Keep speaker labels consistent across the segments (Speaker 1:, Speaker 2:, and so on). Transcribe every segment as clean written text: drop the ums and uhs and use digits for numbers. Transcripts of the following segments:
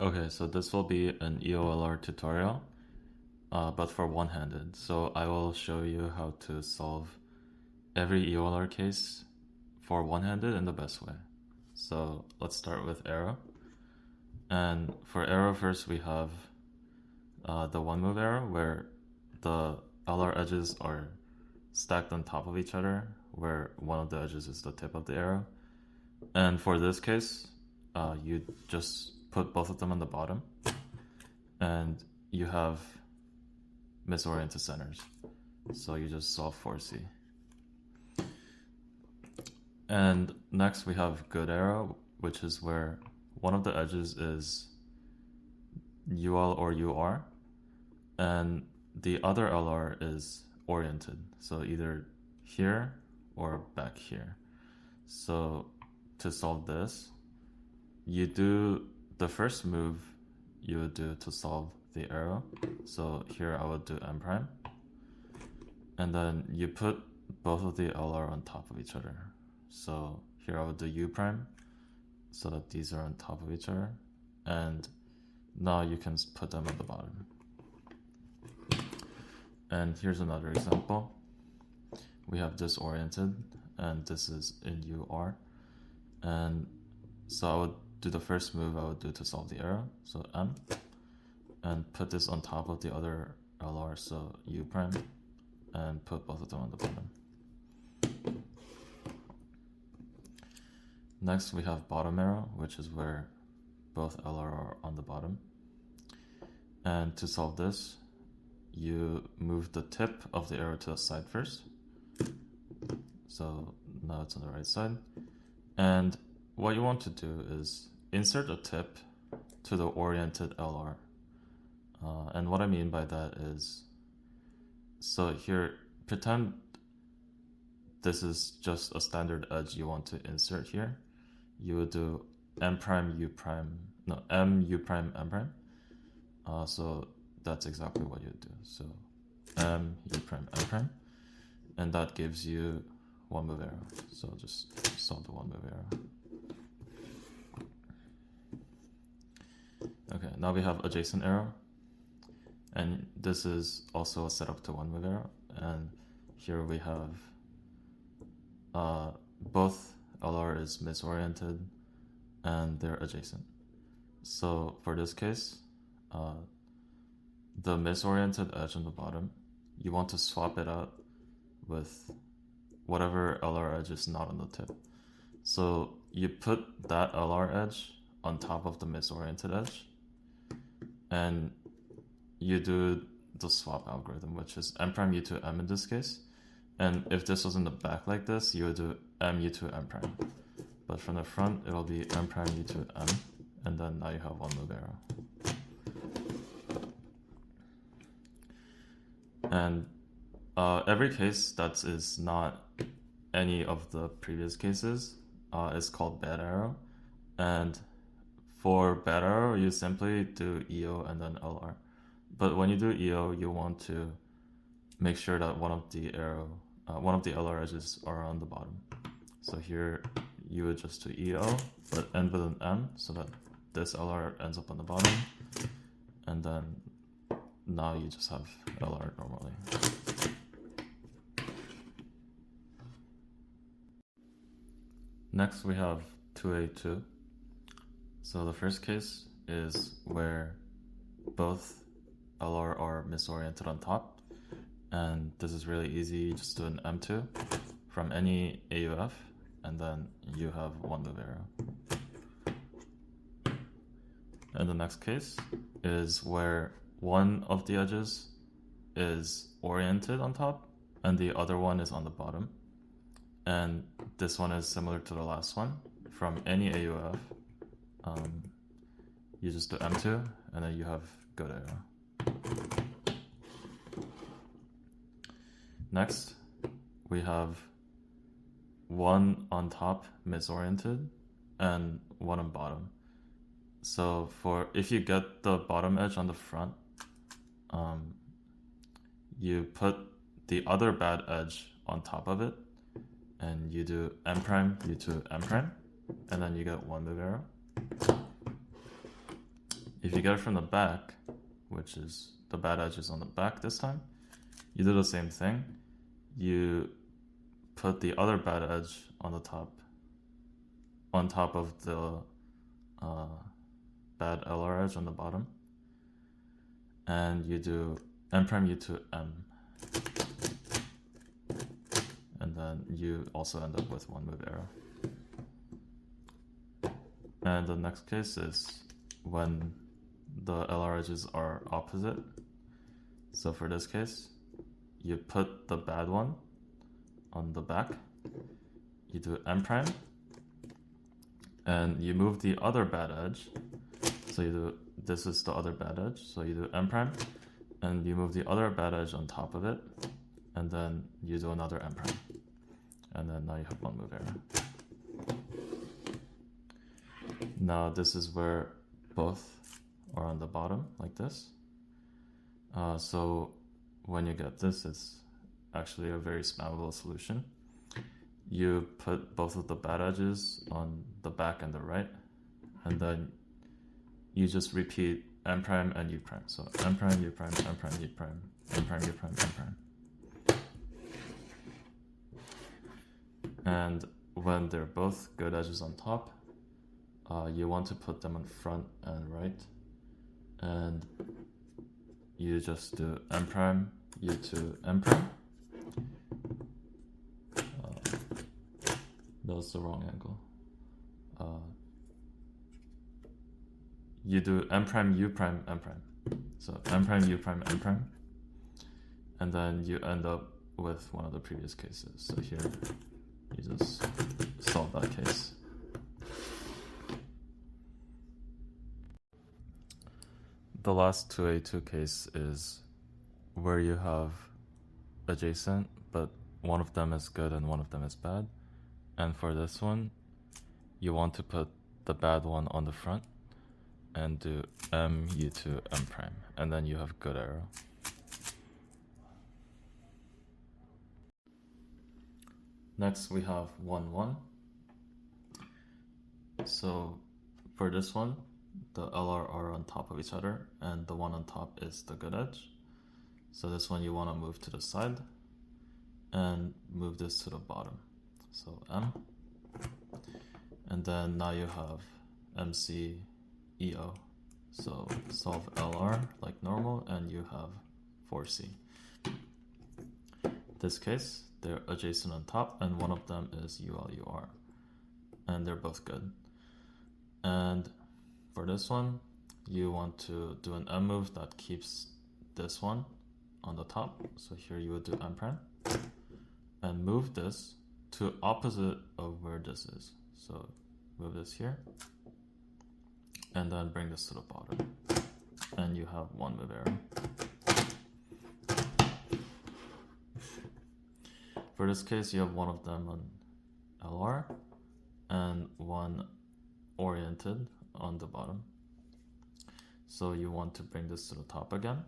Speaker 1: Okay, so this will be an EOLR tutorial, but for one-handed. So I will show you how to solve every EOLR case for one-handed in the best way. So let's start with arrow. And for arrow first, we have the one move arrow where the LR edges are stacked on top of each other, where one of the edges is the tip of the arrow. And for this case, you just put both of them on the bottom, and you have misoriented centers. So you just solve 4C. And next we have good arrow, which is where one of the edges is UL or UR, and the other LR is oriented, so either here or back here. So to solve this, you do the first move you would do to solve the arrow. So here I would do M prime, and then you put both of the LR on top of each other. So here I would do U prime, so that these are on top of each other, and now you can put them at the bottom. And here's another example. We have disoriented, and this is in UR. And so I would do the first move I would do to solve the arrow, so M, and put this on top of the other LR, so U prime, and put both of them on the bottom. Next we have bottom arrow, which is where both LR are on the bottom. And to solve this, you move the tip of the arrow to the side first. So now it's on the right side. And what you want to do is insert a tip to the oriented LR. And what I mean by that is, so here, pretend this is just a standard edge you want to insert here. You would do M prime, U prime, no, M, U prime, M prime. So that's exactly what you do. So M, U prime, M prime, and that gives you one move arrow. So just solve the one move arrow. Okay, now we have adjacent arrow, and this is also a setup to one move arrow. And here we have both LR is misoriented and they're adjacent. So for this case, the misoriented edge on the bottom, you want to swap it out with whatever LR edge is not on the tip. So you put that LR edge on top of the misoriented edge, and you do the swap algorithm, which is M prime U to M in this case. And if this was in the back like this, you would do M U to M prime. But from the front, it'll be M prime U to M, and then now you have one move arrow. And every case that is not any of the previous cases is called bad arrow. And for bad arrow, you simply do EO and then LR. But when you do EO, you want to make sure that one of the LR edges are on the bottom. So here you would just do EO, but end with an M, so that this LR ends up on the bottom, and then now you just have LR normally. Next we have 2A2. So the first case is where both LR are misoriented on top, and this is really easy. You just do an M2 from any AUF, and then you have one move arrow. And the next case is where one of the edges is oriented on top and the other one is on the bottom. And this one is similar to the last one. From any AUF, you just do M2 and then you have good arrow. Next, we have one on top misoriented and one on bottom. So if you get the bottom edge on the front, you put the other bad edge on top of it, and you do M prime, U to M prime, and then you get one move arrow. if you get it from the back, which is the bad edge is on the back this time, you do the same thing. You put the other bad edge on top of the bad LR edge on the bottom, and you do M prime U to M, and then you also end up with one move arrow. And the next case is when the LR edges are opposite. So for this case, you put the bad one on the back, you do M prime, and you move the other bad edge. So you do, this is the other bad edge, so you do M prime, and you move the other bad edge on top of it, and then you do another M prime. And then now you have one move arrow. Now this is where both are on the bottom, like this. So when you get this, it's actually a very spammable solution. You put both of the bad edges on the back and the right, and then you just repeat M prime and U prime. So M prime, U prime, M prime, U prime, M prime, U prime, M prime. And when they're both good edges on top, you want to put them on front and right, and you just do M prime, U to M prime. That was the wrong angle. You do M prime, U prime, M prime. So M prime, U prime, M prime. And then you end up with one of the previous cases. So here, you just solve that case. The last 2A2 case is where you have adjacent, but one of them is good and one of them is bad. And for this one, you want to put the bad one on the front and do M, U to M prime, and then you have good arrow. Next we have 1, 1. So for this one, the LR are on top of each other, and the one on top is the good edge. So this one you want to move to the side and move this to the bottom. So M, and then now you have MC, EO. So solve LR like normal, and you have 4C. This case, they're adjacent on top, and one of them is EOLR, and they're both good. And for this one, you want to do an M move that keeps this one on the top. So here you would do M prime and move this to opposite of where this is. So move this here and then bring this to the bottom, and you have one move arrow. For this case, you have one of them on LR and one oriented on the bottom. So you want to bring this to the top again.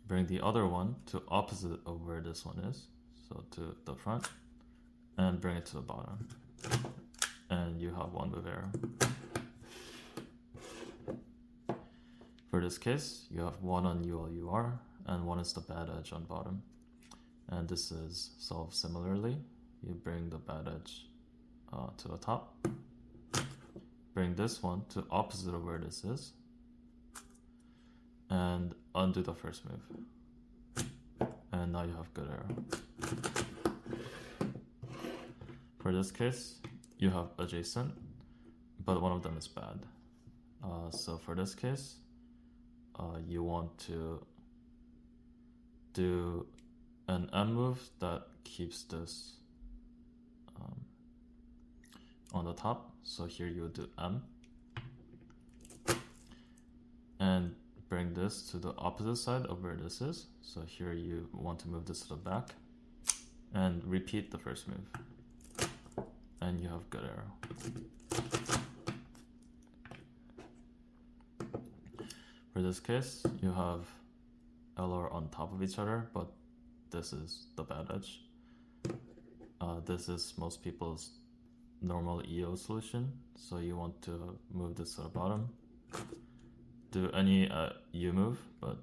Speaker 1: Bring the other one to opposite of where this one is, so to the front, and bring it to the bottom. And you have one move arrow. For this case, you have one on EOLR and one is the bad edge on bottom. And this is solved similarly. You bring the bad edge to the top. Bring this one to opposite of where this is. And undo the first move. And now you have good arrow. For this case, you have adjacent, but one of them is bad. So for this case, you want to do an M move that keeps this on the top. So here you would do M and bring this to the opposite side of where this is. So here you want to move this to the back and repeat the first move, and you have good arrow. For this case, you have LR on top of each other, but this is the bad edge. This is most people's normal EO solution, so you want to move this to the bottom do any U move, but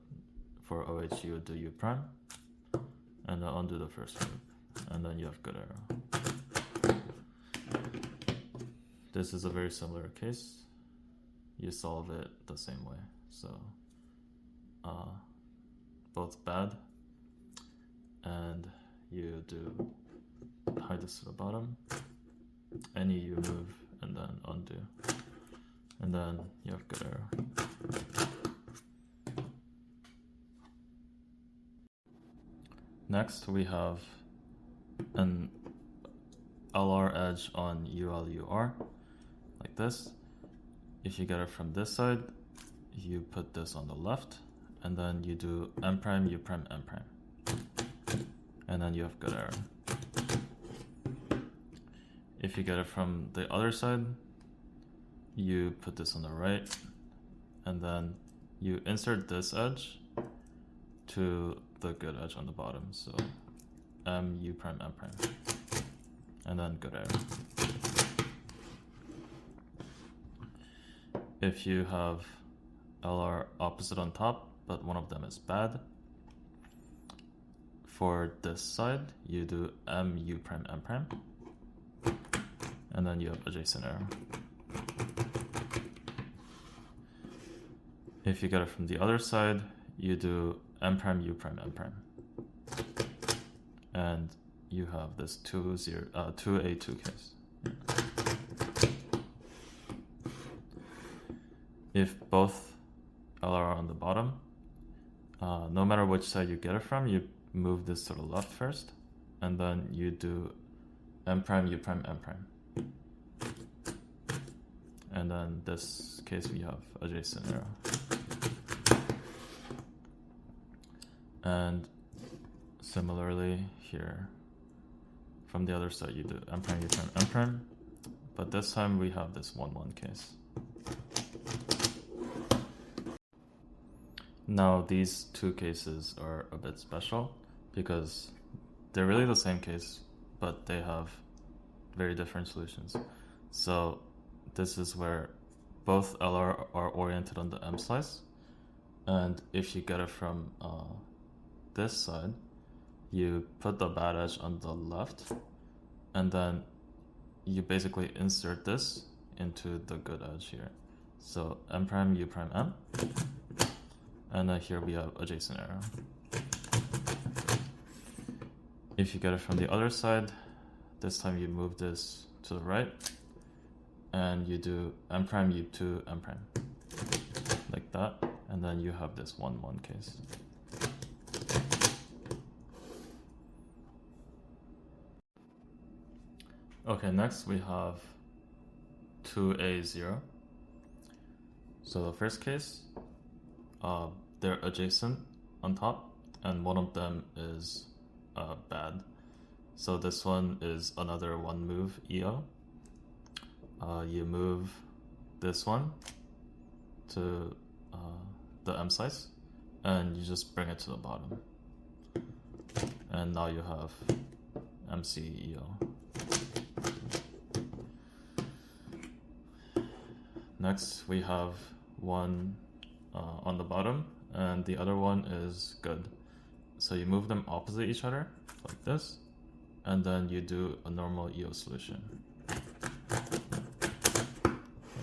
Speaker 1: for OH you would do U prime, and then undo the first move, and then you have good arrow. This is a very similar case. You solve it the same way. So both bad, and you do hide this to the bottom, any U move, and then undo, and then you have good arrow. Next we have an LR edge on EOLR, like this. If you get it from this side, you put this on the left, and then you do M prime, U prime, M prime, and then you have good arrow. If you get it from the other side, you put this on the right, and then you insert this edge to the good edge on the bottom. So M, U prime, M prime, and then good arrow. If you have LR opposite on top, but one of them is bad, for this side, you do M, U prime, M prime, and then you have adjacent arrow. If you get it from the other side, you do M prime, U prime, M prime, and you have this 2A2 case. If both LR are on the bottom, no matter which side you get it from, you move this to the left first, and then you do M prime, U prime, M prime. And then this case we have adjacent arrow. And similarly here, from the other side you do M prime, U prime, M prime, but this time we have this 1-1 case. Now these two cases are a bit special because they're really the same case, but they have very different solutions. So this is where both LR are oriented on the M slice, and if you get it from this side, you put the bad edge on the left, and then you basically insert this into the good edge here. So M prime, U prime, M, and then here we have adjacent arrow. If you get it from the other side, this time you move this to the right, and you do M prime, U2, M prime, like that, and then you have this 1-1 case. Okay, next we have 2A0. So the first case, they're adjacent on top, and one of them is bad. So this one is another one move EO. You move this one to the M slice, and you just bring it to the bottom. And now you have MC EO. Next we have one on the bottom, and the other one is good. So you move them opposite each other, like this, and then you do a normal EO solution. Like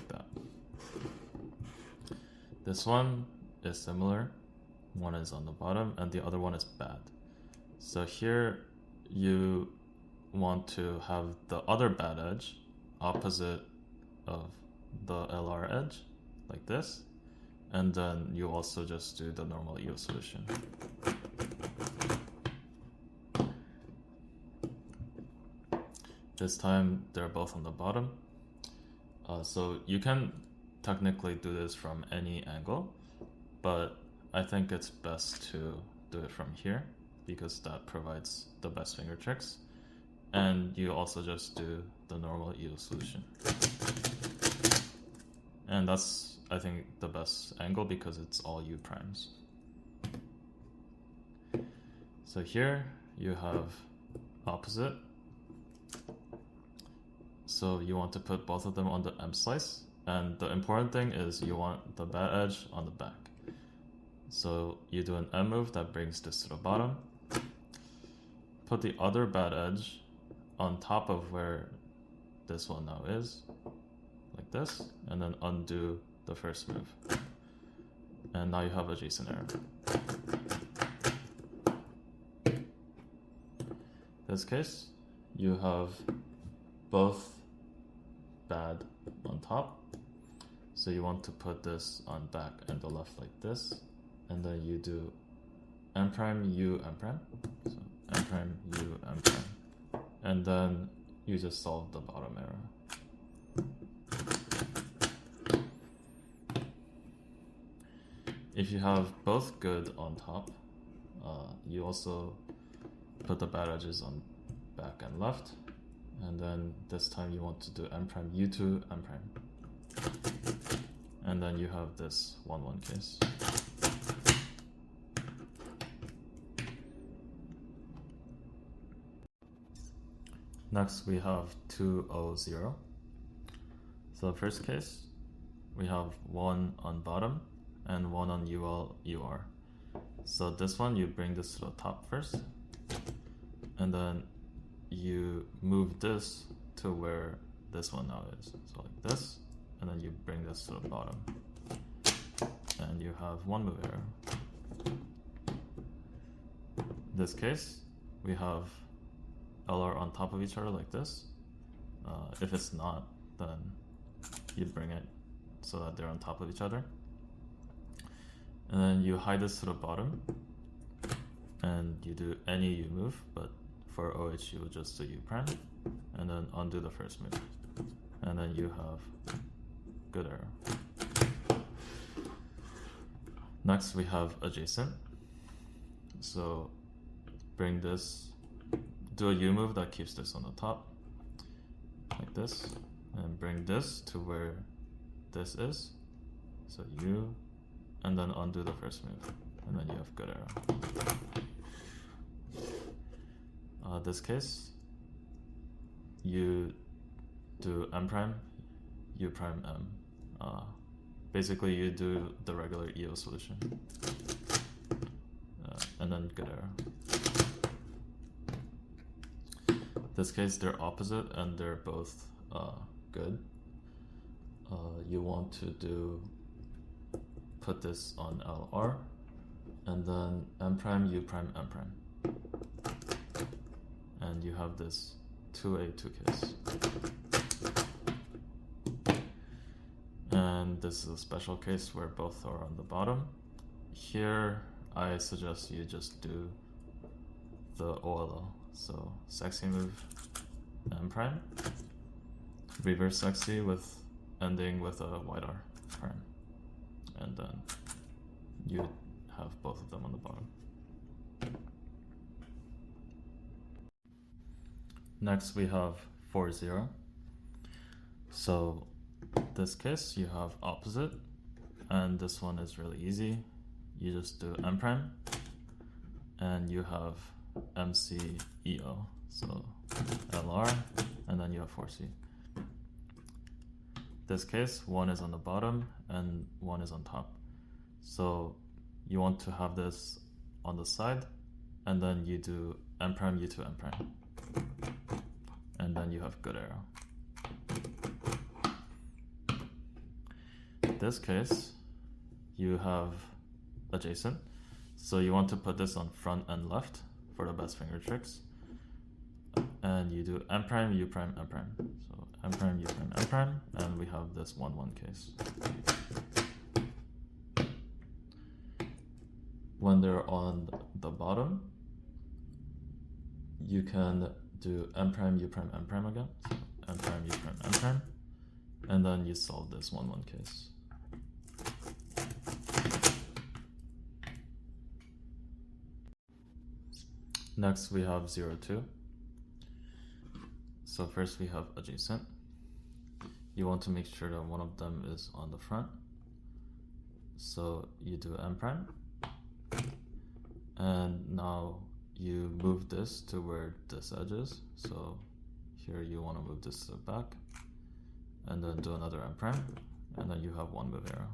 Speaker 1: that. This one is similar. One is on the bottom, and the other one is bad. So here you want to have the other bad edge opposite of the LR edge, like this, and then you also just do the normal EO solution. This time they're both on the bottom, so you can technically do this from any angle, but I think it's best to do it from here because that provides the best finger tricks, and you also just do the normal EO solution. And that's, I think, the best angle because it's all U primes. So here you have opposite. So you want to put both of them on the M slice, And the important thing is you want the bad edge on the back. So you do an M move that brings this to the bottom. Put the other bad edge on top of where this one now is, like this, and then undo the first move. And now you have adjacent error. This case, you have both bad on top. So you want to put this on back and the left like this, and then you do M prime U M prime. So M prime U M prime, and then you just solve the bottom error. If you have both good on top, you also put the bad edges on back and left, and then this time you want to do M prime U2 M prime, and then you have this 1-1 case. Next we have 2-0-0. So the first case, we have 1 on bottom and 1 on EOLR. So this one, you bring this to the top first, and then you move this to where this one now is. So like this, and then you bring this to the bottom, and you have 1 move error. In this case, we have LR on top of each other like this. If it's not, then you bring it so that they're on top of each other. And then you hide this to the bottom, and you do any U move, but for OH you will just do U prime, and then undo the first move. And then you have good error. Next we have adjacent. So bring this, do a U move that keeps this on the top, like this, and bring this to where this is. So U, and then undo the first move, and then you have good error. This case, you do M prime, U prime M. Basically, you do the regular EO solution, and then good error. This case, they're opposite and they're both good. You want to put this on LR, and then M prime, U prime, M prime. And you have this 2A2 case. And this is a special case where both are on the bottom. Here, I suggest you just do the EOLR. So sexy move, M prime, reverse sexy with ending with a wide R prime. And then you have both of them on the bottom. Next we have 4-0. So this case you have opposite, and this one is really easy. You just do M prime, and you have MC EO. So LR, and then you have 4C. This case, 1 is on the bottom and 1 is on top. So you want to have this on the side, and then you do M prime U2 M prime, and then you have good arrow. This case, you have adjacent, so you want to put this on front and left for the best finger tricks, and you do M prime U prime M prime. So M prime U prime M prime, and we have this 1-1 case. When they're on the bottom, you can do M prime U prime M prime again. So M prime U prime M prime, and then you solve this 1-1 case. Next we have 0-2. So first we have adjacent. You want to make sure that one of them is on the front. So you do M prime, and now you move this to where this edge is. So here you want to move this to the back, and then do another M prime, and then you have one move arrow.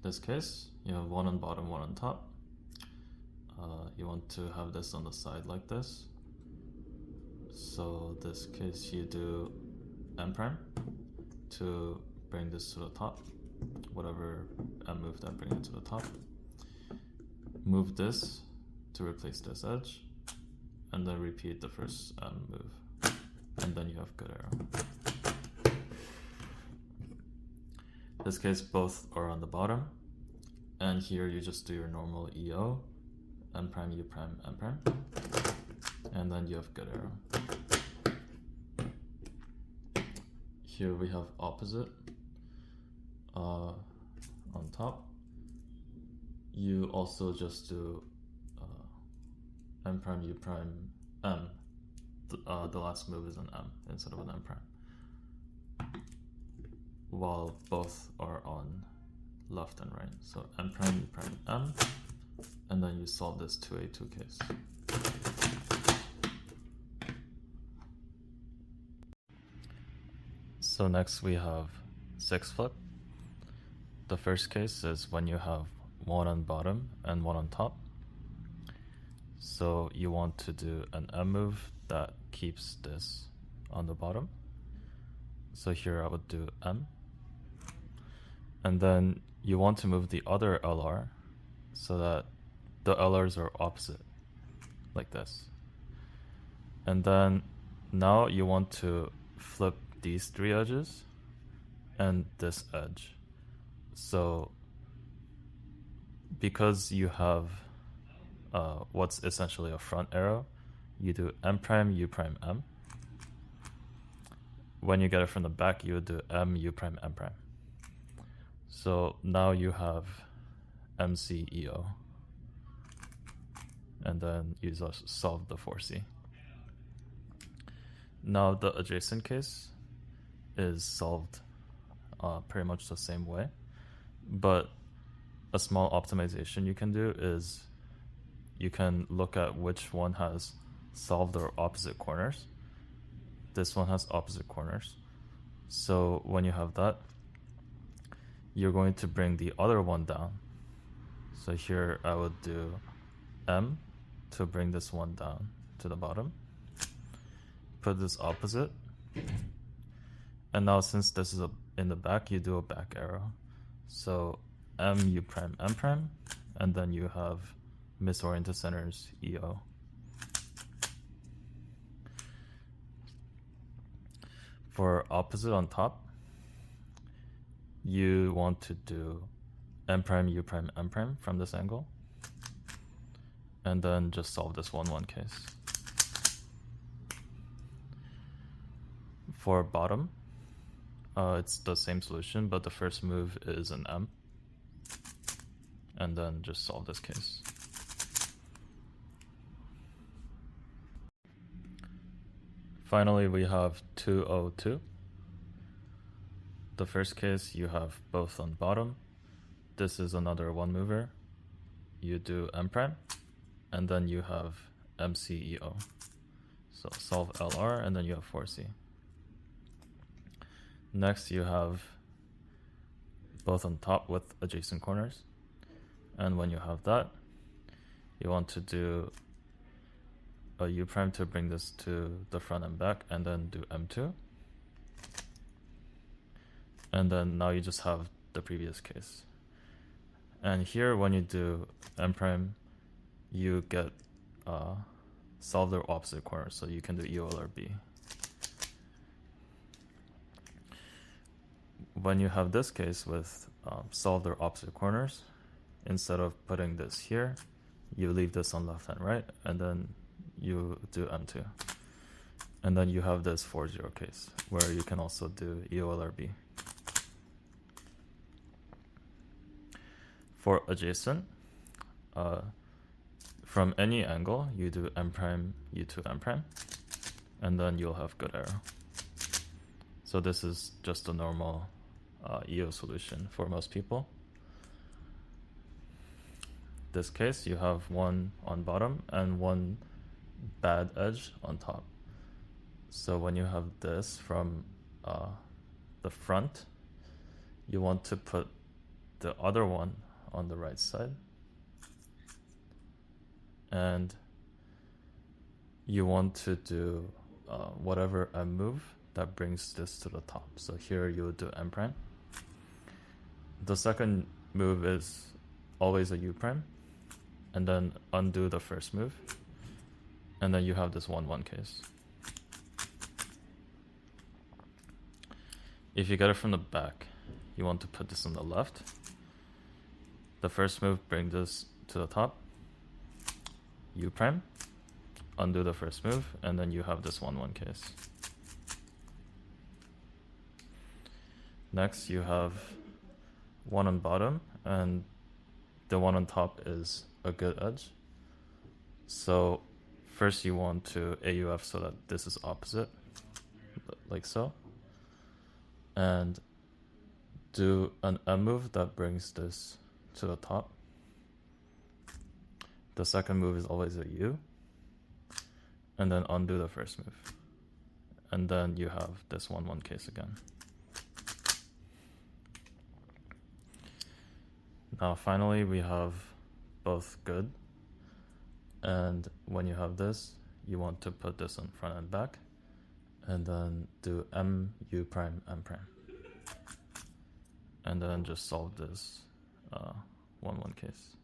Speaker 1: This case, you have one on bottom, one on top. You want to have this on the side like this. So this case you do M prime to bring this to the top. Whatever M move that bring it to the top. Move this to replace this edge, and then repeat the first M move, and then you have good arrow. This case both are on the bottom, and here you just do your normal EO, M prime, U prime, M prime, and then you have good arrow. Here we have opposite on top. You also just do M prime, U prime, M. The last move is an M instead of an M prime, while both are on left and right. So M prime, U prime, M, and then you solve this 2A2 case. So next we have 6 flip. The first case is when you have one on bottom and one on top. So you want to do an M move that keeps this on the bottom. So here I would do M. And then you want to move the other LR so that the LRs are opposite, like this. And then now you want to flip these 3 edges and this edge. So because you have what's essentially a front arrow, you do M prime, U prime, M. When you get it from the back, you would do M, U prime, M prime. So now you have MC, EO. And then you just solve the 4C. Now the adjacent case is solved pretty much the same way, but a small optimization you can do is you can look at which one has solved their opposite corners. This one has opposite corners. So when you have that, you're going to bring the other one down. So here I would do M to bring this one down to the bottom. Put this opposite. And now since this is in the back, you do a back arrow. So M, U prime, M prime, and then you have misoriented centers, EO. For opposite on top, you want to do M prime, U prime, M prime from this angle, and then just solve this 1-1 case. For bottom, it's the same solution, but the first move is an M, and then just solve this case. Finally, we have 202. The first case, you have both on bottom. This is another one mover. You do M prime, and then you have MCEO. So solve LR, and then you have 4C. Next, you have both on top with adjacent corners. And when you have that, you want to do a U prime to bring this to the front and back, and then do M2. And then now you just have the previous case. And here, when you do M prime, you get solve their opposite corners, so you can do EOLR B. When you have this case with solve their opposite corners, instead of putting this here, you leave this on left and right, and then you do M2. And then you have this 4-0 case, where you can also do EOLR B. For adjacent, from any angle, you do M prime, U2, M prime, and then you'll have good arrow. So this is just a normal EO solution for most people. This case, you have one on bottom and one bad edge on top. So when you have this from the front, you want to put the other one on the right side, and you want to do whatever M move that brings this to the top. So here you would do M prime. The second move is always a U prime, and then undo the first move, and then you have this 1-1 case. If you get it from the back, you want to put this on the left. The first move, bring this to the top, U prime, undo the first move, and then you have this 1-1 case. Next, you have one on bottom, and the one on top is a good edge. So first you want to AUF so that this is opposite, like so, and do an M move that brings this to the top. The second move is always a U, and then undo the first move, and then you have this 1-1 case again. Now finally we have both good, and when you have this, you want to put this on front and back, and then do M, U prime, M prime, and then just solve this 1-1 case.